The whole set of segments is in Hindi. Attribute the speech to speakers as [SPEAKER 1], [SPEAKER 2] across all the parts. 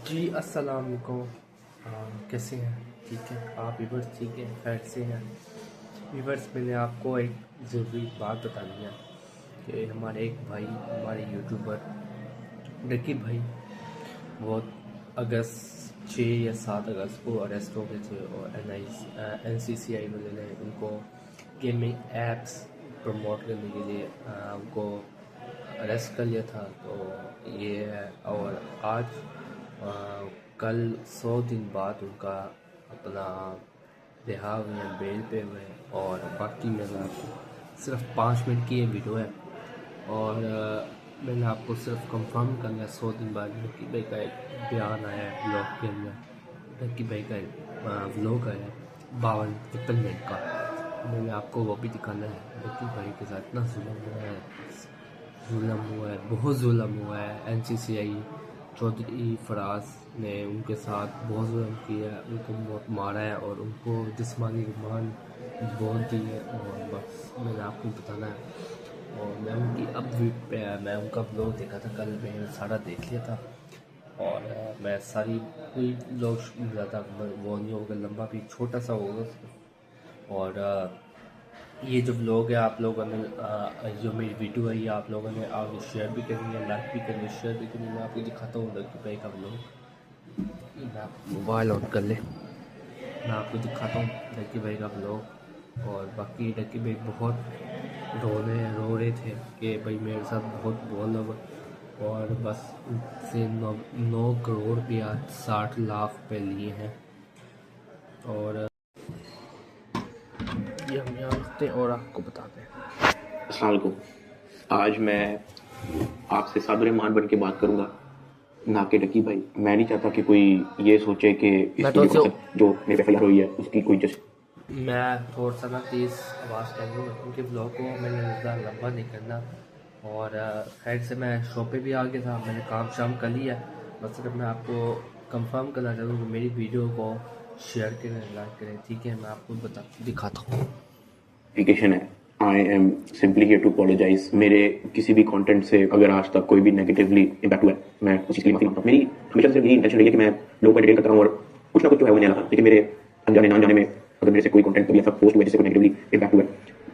[SPEAKER 1] जी अस्सलाम वालेकुम। कैसे हैं? ठीक है। आप वीवर्स ठीक है, खैर से हैं? वीवर्स, मैंने आपको एक ज़रूरी बात बतानी है कि हमारे एक भाई, हमारे यूट्यूबर डकी भाई, बहुत अगस्त 6 या 7 अगस्त को अरेस्ट हो गए थे और NCCI वाले ने उनको गेमिंग एप्स प्रमोट करने के लिए उनको अरेस्ट कर लिया था। तो ये है, और आज अ, कल 100 दिन बाद उनका अपना रिहा हुए हैं, बेल पे हुए हैं। और बाकी मेरा आपको सिर्फ 5 मिनट की ये वीडियो है और मैंने आपको सिर्फ कंफर्म करना है 100 दिन बाद लकी भाई का एक बयान आया है ब्लॉग के अंदर। लकी भाई का एक व्लॉग आया है 52-53 मिनट का। मैंने आपको वो भी दिखाना है। लकी भाई के साथ इतना जुल्म हुआ है, बहुत जुल्म हुआ है। NCCI चौधरी फराज ने उनके साथ बहुत जुल्म किया है, उनको बहुत मारा है और उनको जिस्मानी रिमांड बहुत दी है। और बस मैंने आपको बताना है। और मैं उनकी मैं उनका ब्लॉग देखा था कल, मैंने सारा देख लिया था। और मैं सारी कोई ब्लॉग ज़्यादा वो नहीं होगा, लंबा भी छोटा सा होगा। और ये जो व्लॉग है आप लोगों ने जो मेरी वीडियो है ये आप लोगों ने आगे शेयर भी करनी है, लाइक भी करनी है, शेयर भी करनी है। मैं आपको दिखाता हूँ लकी भाई का व्लॉग। मैं मोबाइल ऑन कर ले, मैं आपको दिखाता हूँ लकी भाई का व्लॉग। और बाकी लकी भाई बहुत रो रहे थे कि भाई मेरे साथ बहुत बोल हो। और बस उससे 9 करोड़ रुपया 60 लाख पे लिए हैं। और ये हम यहाँ रखते हैं और आपको बताते हैं।
[SPEAKER 2] अस्सलाम वालेकुम। आज मैं आपसे सादुर रहमान बन के बात करूंगा, ना कि डकी भाई। मैं नहीं चाहता कि कोई ये सोचे कि इसकी जो मेरे पे FIR हुई है उसकी कोई
[SPEAKER 1] मैं थोड़ा सा ना तेज़ आवाज़ कर लूँगा क्योंकि ब्लॉग को मैंने ज़्यादा लंबा नहीं करना। और खैर से मैं शॉप पे भी आ गया था, मैंने काम शाम कर लिया। बस सिर्फ मैं आपको कंफर्म करना चाहता हूँ कि मेरी वीडियो को शेयर करें, लाइक करें, ठीक है? मैं आपको दिखाता हूँ।
[SPEAKER 2] एप्लीकेशन है। I am simply here to apologise. मेरे किसी भी कंटेंट से अगर आज तक कोई भी नेगेटिवली इम्पैक्ट हुआ है, मैं उस चीज़ के लिए माफी मांगता हूँ। मेरी हमेशा से यही इंटेंशन रही है कि मैं लोगों को एंटरटेन करता हूँ और कुछ ना कुछ जो है वो नहीं आता। लेकिन मेरे अनजाने ना जाने में अगर मेरे से कोई कंटेंट कभी ऐसा पोस्ट हुआ है जिससे कोई नेगेटिवली इम्पैक्ट हुआ है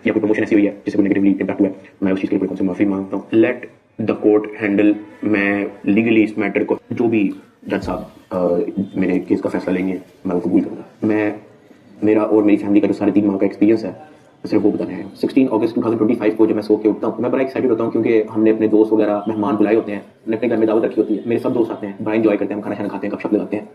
[SPEAKER 2] या कोई प्रमोशन ऐसी हुई है जिससे कोई नेगेटिवली इम्पैक्ट हुआ है, मैं उस चीज़ के लिए कोई माफी मांगता हूँ। Let the court handle. मैं लीगली इस मैटर को, जो भी जज साहब मेरे केस का फैसला लेंगे मैं वो कबूल करूँगा। मैं मेरा और मेरी फैमिली का जो 3.5 माह का एक्सपीरियंस है सिर्फ वो बताना है। 16 अगस्त 2025 को जब मैं सो के उठता हूँ मैं बड़ा एक्साइटेड होता हूँ क्योंकि हमने अपने दोस्त वगैरह मेहमान बुलाए होते हैं, हमने अपने घर में दावत रखी होती है, मेरे सब दोस्त आते हैं, बड़ा इंजॉय करते हैं, हम खाना खाना खाते हैं, गपशप लगाते हैं,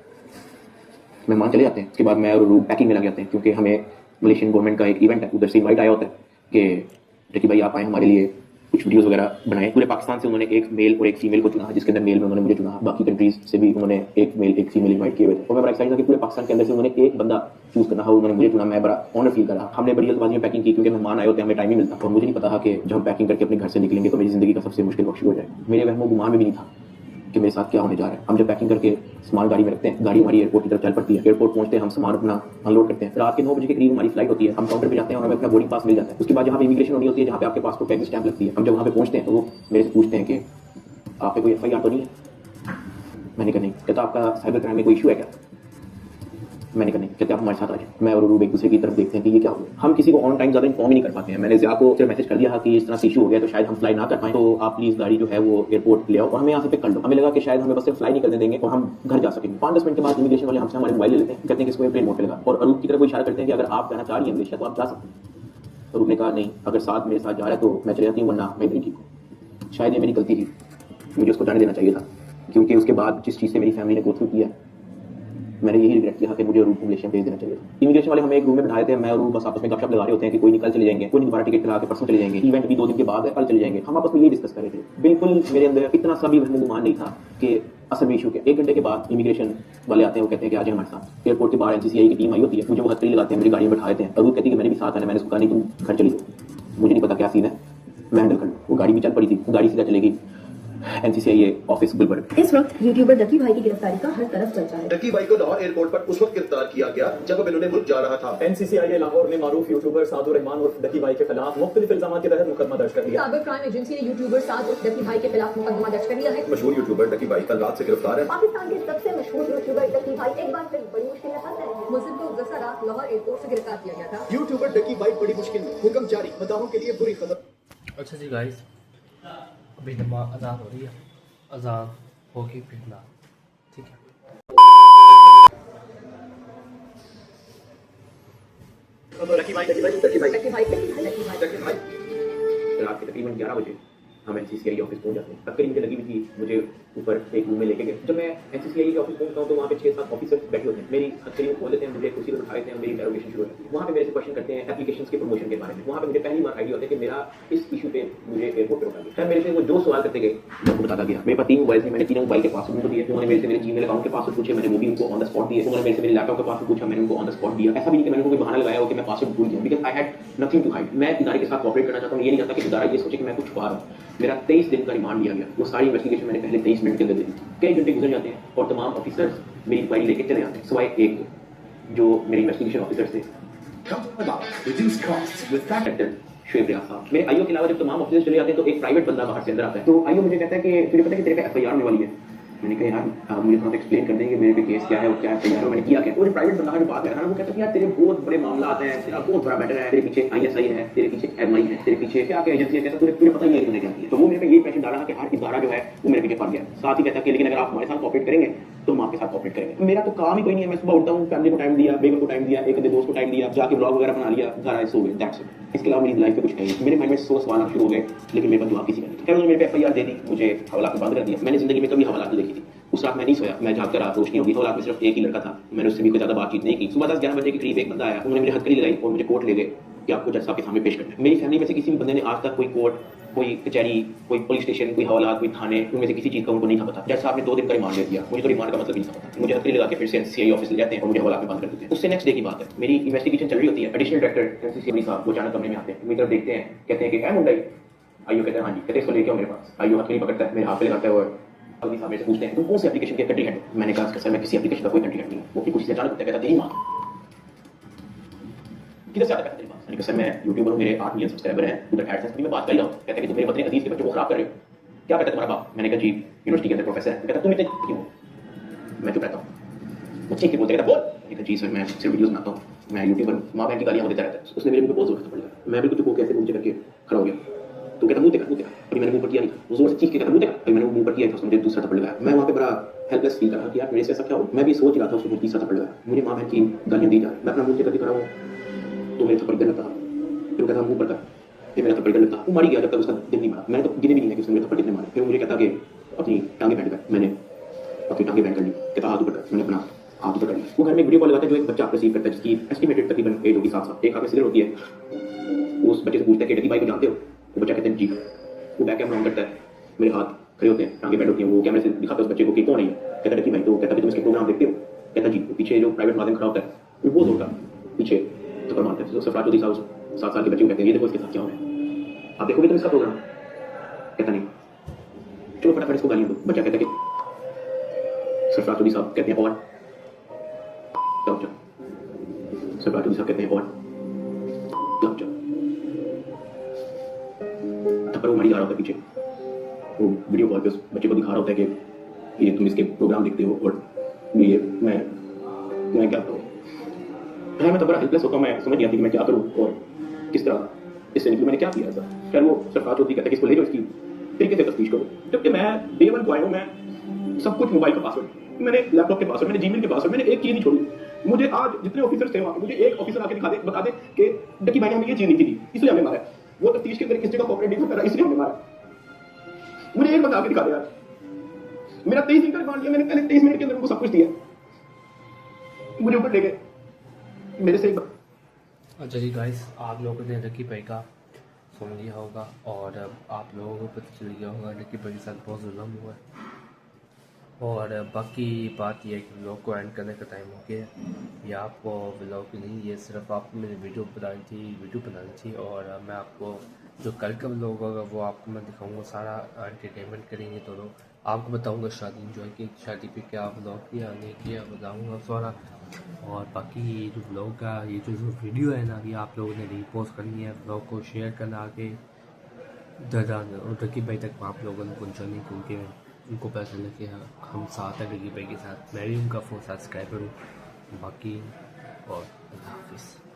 [SPEAKER 2] मेहमान चले जाते हैं। उसके बाद मैं और रूम पैकिंग में लग जाते हैं क्योंकि हमें मलेशियन गवर्नमेंट का एक इवेंट है, उधर से इन्वाइट आया होता है कि जकी भाई आप आए हमारे लिए कुछ वीडियोस वगैरह बनाए। पूरे पाकिस्तान से उन्होंने एक मेल और एक फीमेल को चुना, जिसके अंदर मेल में उन्होंने मुझे चुना। बाकी कंट्रीज से भी उन्होंने एक मेल एक फीमेल इन्वाइट किए हुए थे और मैं बड़ा एक्साइटेड था कि पूरे पाकिस्तान के अंदर से उन्होंने एक बंदा चूज करना है, उन्होंने मुझे चुना। मैं बड़ा ऑनर फील करा। हमने बड़ी जल्दबाजी में पैकिंग की क्योंकि मेहमान आए होते हैं, हमें टाइम नहीं मिलता और मुझे नहीं पता था कि जब हम पैकिंग करके अपने घर से निकलेंगे तो मेरी जिंदगी का सबसे मुश्किल वक्त शुरू हो जाएगा। मेरे वहमो गुमान में भी नहीं था कि मेरे साथ क्या होने जा रहा है। हम जब पैकिंग करके सामान गाड़ी में रखते हैं, गाड़ी हमारी एयरपोर्ट की तरफ चल पड़ती है। एयरपोर्ट पहुंचते हैं, हम सामान अपना अनलोड करते हैं। रात के 9 बजे के करीब हमारी फ्लाइट होती है। हम काउंटर पे जाते हैं और हमें अपना बोर्डिंग पास मिल जाता है। उसके बाद जहाँ पे इमिग्रेशन होनी होती है, जहाँ पे आपके पासपोर्ट का स्टैंप लगती है, हम जब वहाँ पे पहुंचते हैं तो वो मेरे से पूछते हैं कि आप पे कोई FIR तो नहीं है? मैंने कहा नहीं। कहता आपका साइबर क्राइम में कोई इशू है क्या? मैंने कहा नहीं। कहते आप हमारे साथ आ जाए। मैं और रूब एक दूसरे की तरफ देखते हैं कि ये क्या हो गया। हम किसी को ऑन टाइम ज्यादा इन्फॉर्म ही नहीं कर पाते हैं। मैंने ज़िया को सिर्फ मैसेज कर दिया कि इस तरह से इशू हो गया तो शायद हम फ्लाई ना कर पाए, तो आप प्लीज गाड़ी जो है वो एयरपोर्ट ले आओ और हमें यहाँ से पिक कर लो। हमें लगा कि शायद हमें बस सिर्फ फ्लाई नहीं करने देंगे और हम घर जा सकेंगे। 5-10 मिनट के बाद इमिग्रेशन वाले हमसे हमारे मोबाइल ले लेते हैं, कहते हैं कि इसको एयरप्लेन मोड पे लगा और अरूप की तरफ इशारा करते हैं कि अगर आप जाना चाह रही हैं मलेशिया तो आप जा सकते हैं। अरूप ने कहा नहीं, अगर साथ मेरे साथ जा रहा है तो मैं चले जाती हूँ, वरना मैं इधर ठीक हूँ। शायद ये मेरी गलती थी, मुझे उसको जाने देना चाहिए था क्योंकि उसके बाद जिस चीज़ से मेरी फैमिली ने गो थ्रू किया, मैंने यही रिग्रेट किया कि मुझे रूप मलेशिया भेज देना चाहिए। इमिग्रेशन वाले हमें एक रूम में बिठाए थे, मैं और रूप बस आपस में गपशप लगा रहे होते हैं कि कोई निकल चले जाएंगे, कोई दोबारा टिकट करा के परसों चले जाएंगे, इवेंट भी 2 दिन के बाद है, कल चले जाएंगे। हम आपस में यही डिस्कस कर रहे थे। बिल्कुल मेरे अंदर इतना सा भी गुमान नहीं था कि असल में इशू के 1 घंटे के बाद इमिग्रेशन वाले आते हैं, वो कहते हैं कि आ जाए हमारे साथ। एयरपोर्ट के बाहर NCCI की टीम आई होती है, मुझे वो हथकड़ी लगाते हैं, मेरी गाड़ी में बैठा देते हैं और वो कहती है कि मैंने भी साथ आना। मैंने उसको कहा नहीं, तुम घर चली जाओ, मुझे नहीं पता क्या सीन है, मैं हैंडल कर लूँ। वो गाड़ी भी चल पड़ी थी, गाड़ी सीधा चलेगी एनसीसीआई ऑफिस गुलबर्ग।
[SPEAKER 3] इस वक्त यूट्यूबर डकी भाई की गिरफ्तारी का हर तरफ चर्चा है।
[SPEAKER 4] डकी भाई को लाहौर एयरपोर्ट पर उस वक्त गिरफ्तार किया गया जब बिन्होंने मुल्क जा रहा था।
[SPEAKER 5] एनसीसीआई लाहौर ने मारूफ यूट्यूबर सादुर रहमान उर्फ डकी भाई के खिलाफ मुख्तलिफ इल्जामात के तहत मुकदमा दर्ज कर लिया।
[SPEAKER 3] साइबर क्राइम एजेंसी ने यूट्यूबर साद उर्फ डकी भाई के खिलाफ मुकदमा दर्ज कर लिया है।
[SPEAKER 4] मशहूर यूट्यूबर डकी भाई कल रात से गिरफ्तार है।
[SPEAKER 3] पाकिस्तान के सबसे मशहूर यूट्यूबर डकी भाई एक बार फिर बड़ी मुश्किल में फंस गए। मुस्लिम को गुजशत रात लाहौर एयरपोर्ट से गिरफ्तार किया गया था।
[SPEAKER 4] यूट्यूबर डकी भाई बड़ी मुश्किल में, हुक्म जारी, मदाहों के लिए बुरी खबर।
[SPEAKER 1] अच्छा जी गाइस, अभी नमाज अजान हो रही है, अजान होगी फिर ना, ठीक है।
[SPEAKER 2] डकी भाई डकी भाई डकी भाई
[SPEAKER 3] डकी भाई
[SPEAKER 2] डकी भाई रात के तकरीबन 11 बजे हम एनसीसीआई ऑफिस पहुंच जाते हैं। तकरीबन मुझे लगी हुई थी, मुझे ऊपर एक रूम में लेके गए। जब मैं एनसीसीआई के ऑफिस पहुंचता हूं तो वहां पे 6-7 ऑफिसर्स बैठे होते हैं। मेरी हथकड़ी खोल देते हैं, मुझे कुर्सी पर उठाते हैं, मेरी इंटरोगेशन शुरू होती है। वहां पे मेरे से क्वेश्चन करते हैं एप्लीकेशंस के प्रमोशन के बारे में। वहां पे मुझे पहली बार आइडिया होता है कि मेरा इस इशू पे मुझे एयरपोर्ट पे रोका गया। खैर मेरे से वो जो सवाल करते गए मैं उनको बताता गया। मेरे पास 3 मोबाइल थे, मैंने तीनों मोबाइल के पासवर्ड उनको दिए। उन्होंने मेरे से मेरे जीमेल अकाउंट के पासवर्ड पूछे, मैंने वो भी उनको ऑन द स्पॉट दिए। उन्होंने मेरे से मेरे लैपटॉप का पासवर्ड पूछा, मैंने उनको ऑन द स्पॉट दिया। ऐसा भी नहीं कि मैंने उनको कोई बहाना लगाया हो कि मैं पासवर्ड भूल गया, because I had nothing to hide. मैं इदारे के साथ कोऑपरेट करना चाहता हूं। ये नहीं चाहता कि इदारा ये सोचे कि मैं कुछ छुपा रहा हूं। मेरा 23 दिन का रिमांड लिया गया। वो सारी इन्वेस्टिगेशन मैंने पहले 23 मिनट के अंदर दे दी। कई घंटे गुजर जाते हैं और तमाम ऑफिसर्स मेरी इंक्वायरी लेके चले जाते हैं, सिवाय एक जो मेरे इन्वेस्टिगेशन ऑफिसर थे, शुएब रियाज साहब। मेरे आईओ के अलावा जब तमाम ऑफिसर्स चले जाते हैं तो एक प्राइवेट बंदा बाहर से अंदर आता है। तो आईओ मुझे कहता है कि तुझे पता है कि तेरे पे एफआईआर होने वाली है। मैंने कहा यार आप मुझे थोड़ा एक्सप्लेन कर देंगे मेरे पे केस क्या है और क्या एफआईआर है, मैंने किया क्या। वो जो प्राइवेट बंदा जो बात कर रहा है वो कहता है कि यार तेरे बहुत बड़े मामला आते हैं, तेरा बहुत बड़ा मैटर है, तेरे पीछे आईएसआई है, तेरे पीछे एमआई है, तेरे पीछे क्या क्या एजेंसी है, कहता तुझे पता ही नहीं है तुमने क्या किया। तो वो मेरे पे ये प्रेशर डाला कि हर इदारा जो है वो मेरे पीछे पड़ गया। साथ ही कहता है कि लेकिन अगर आप हमारे साथ कोऑपरेट करेंगे तो हम आपके साथ कोऑपरेट करेंगे। मेरा तो काम ही कोई नहीं है। मैं सुबह उठता हूँ, फैमिली को टाइम दिया, बेगम को टाइम दिया, एक आधे दोस्त को टाइम दिया, जाके ब्लॉग वगैरह बना लिया, घर आए सो गए, दैट्स इट। इसके अलावा मेरी लाइफ में कुछ नहीं है। मेरे माइंड में 100 सवाल शुरू हो गए लेकिन मेरे पास जवाब किसी का नहीं। उन्होंने मेरे पे एफआईआर दे दी, मुझे हवालात में बंद कर दिया। मैंने जिंदगी में कभी हवालात नहीं देखी थी। उस रात मैं नहीं सोया, मैं जागकर रात रोशनी होगी। हवालात में सिर्फ एक ही लड़का था, मैंने उससे भी कोई ज्यादा बातचीत नहीं की। सुबह 10-11 बजे के करीब एक बंदा आया, उन्होंने मेरी हथकड़ी लगाई और मुझे कोर्ट ले गए कि आपको जज साहब के सामने पेश करना है। मेरी फैमिली में से किसी भी बंदे ने आज तक कोई कोर्ट, कोई कचहरी, कोई पुलिस स्टेशन, कोई हवालात, कोई थाने, उनमें से किसी चीज का उनको नहीं था पता। जज साहब ने 2 दिन का रिमांड दे दिया, मुझे तो रिमांड का मतलब ही नहीं पता। मुझे हथकड़ी लगा के फिर से एनसीसीआई ऑफिस ले जाते हैं और मुझे हवालात में बंद कर देते हैं। उससे नेक्स्ट डे की बात है, मेरी इन्वेस्टिगेशन चल रही होती है। एडिशनल डायरेक्टर एनसीसीआई साहब वो अचानक कमरे में आते हैं, मेरी तरफ देखते हैं, कहते हैं कि क्या मुंडा आइयो, कहते हैं हाँ जी, कहते हैं इसको लेके आओ मेरे पास। आइयो हथकड़ी पकड़ता है, मेरे हाथ पे लगाता है और अभी साहब मेरे से पूछते हैं तुम कौन सी एप्लीकेशन के कंट्री हेड हो। मैंने कहा सर मैं किसी एप्लीकेशन का कोई कंट्री हेड नहीं हूं। वो अपनी कुर्सी से अचानक कहता तेरी मां किधर से आता है तेरी मां। मैंने कहा सर मैं यूट्यूबर हूं, मेरे 8 मिलियन सब्सक्राइबर हैं, उधर एडसेंस में मैं बात कर रहा हूं। कहता है कि तुम मेरे वतन अजीज के बच्चों को खराब कर रहे हो, क्या कहता है तुम्हारा बाप। मैंने कहा जी यूनिवर्सिटी के अंदर प्रोफेसर है। कहता तुम इतने क्यों। मैं चुप रहता हूं। बच्चे के बोलते कहता बोल। कहता जी सर मैं सिर्फ वीडियोस बनाता हूं, मैं यूट्यूबर, मां बहन की गालियां देता रहता है। उसने मेरे मुंह पे बहुत जोर से थप्पड़ लगाया। मैं बिल्कुल चुप होकर ऐसे मुंह करके खड़ा हो गया। तो कहता मुंह देखा अभी मैंने मुंह पर किया नहीं था। वो जोर से चीख के कहता मुंह देखा अभी मैंने मुंह पर किया था। उसने मुझे दूसरा थप्पड़ लगाया। मैं वहां पे बड़ा हेल्पलेस फील कर रहा था कि यार मेरे से ऐसा क्या हो। मैं भी सोच रहा था, उसको तीसरा थप्पड़ लगाया। मुझे मां बहन की गालियां दी जा रही, मैं अपना मुंह करके खड़ा हूं तो मेरे थप्पड़ गिर लगा। फिर वो कहता मुंह पर कर, फिर मेरा थप्पड़ गिर लगा। वो मर गया जब तक उसका दिल नहीं मरा। मैंने तो गिने भी नहीं है कि उसने मेरे थप्पड़ कितने मारे। फिर मुझे कहता कि अपनी टांगे बैंड कर। मैंने अपनी टांगे बैंड कर ली। कहता हाथ ऊपर कर। मैंने अपना हाथ ऊपर कर लिया। वो घर में वीडियो कॉल लगाता है जो एक बच्चा रिसीव करता है जिसकी एस्टिमेटेड तकरीबन एज होगी 7 साल। एक आगे सिगर होती है। उस बच्चे से पूछता है कि डकी भाई को जानते हो। वो बच्चा कहता है जी। वो बैक कैमरा ऑन करता है, मेरे हाथ खड़े होते हैं, टांगे बैंड होती हैं। वो कैमरे से दिखाता है उस बच्चे को कि कौन है ये। कहता डकी भाई। तो कहता कि तुम इसके प्रोग्राम देखते हो। कहता जी। पीछे जो प्राइवेट माध्यम खड़ा होता है वो होता पीछे थप्पड़ मारता है। सरफराज चौधरी साहब 7 साल के बच्चे को कहते हैं ये देखो इसके साथ क्या हो रहा है, आप देखोगे तुम इसका प्रोग्राम। कहता नहीं, चलो फटाफट इसको गालियां दो। बच्चा कहता है कि सरफराज चौधरी साहब कहते हैं और सरफराज चौधरी साहब कहते हैं और थप्पड़ वो मरी जा रहा होता है पीछे। वो वीडियो कॉल पे उस बच्चे को दिखा रहा होता है कि ये तुम इसके प्रोग्राम देखते हो और ये मैं क्या करूँ। मैं तो बड़ा हेल्पलेस होता हूँ। मैं समझ नहीं आती कि मैं क्या करूँ और किस तरह इससे निकलूँ। मैंने क्या किया ऐसा। फिर वो सरफराज चौधरी कहता है कि इसको ले जाओ, इसकी तरीके से तफ्तीश करो। जबकि मैं डे 1 को आया हूँ, मैं सब कुछ मोबाइल का पासवर्ड, मैंने लैपटॉप के पासवर्ड, मैंने जीमेल के पासवर्ड, मैंने एक चीज़ नहीं छोड़ी। मुझे आज जितने ऑफिसर्स थे वहाँ, मुझे एक ऑफिसर आके बता दे कि डकी भाई ने हमें ये चीज़ नहीं दी इसलिए हमने मारा। वो तफ्तीश के अंदर किस जगह कॉपरेट नहीं कर रहा इसलिए हमने मारा। मुझे एक बता के दिखा दे यार। मेरा 23 दिन का रिमांड लिया, मैंने पहले 23 मिनट के अंदर उनको सब कुछ दिया, मुझे ऊपर ले गए मेरे से।
[SPEAKER 1] अच्छा जी गाइस, आप लोगों ने डकी भाई का सुन लिया होगा और अब आप लोगों को पता चल गया होगा डकी भाई के साथ बहुत जुल्म हुआ है। और बाकी बात यह है कि व्लॉग को एंड करने का टाइम हो गया है। ये आपको व्लॉग नहीं, ये सिर्फ आपको मेरी वीडियो बनानी थी और मैं आपको जो कल का व्लॉग होगा वो आपको मैं दिखाऊंगा, सारा एंटरटेनमेंट करेंगे तो लोग आपको बताऊंगा शादी इंजॉय की, शादी पे क्या व्लॉग किया नहीं किया बताऊंगा सारा। और बाकी ये जो व्लॉग का ये जो वीडियो है ना, ये आप लोगों ने रीपोस्ट करनी है, व्लॉग को शेयर करना आगे रकीब भाई तक आप लोगों ने पहुँचानी, क्योंकि उनको पता लगे हम साथ हैं रकीब भाई के साथ, मैं भी उनका 4 सब्सक्राइबर हूँ। बाकी और अल्लाह हाफिज़।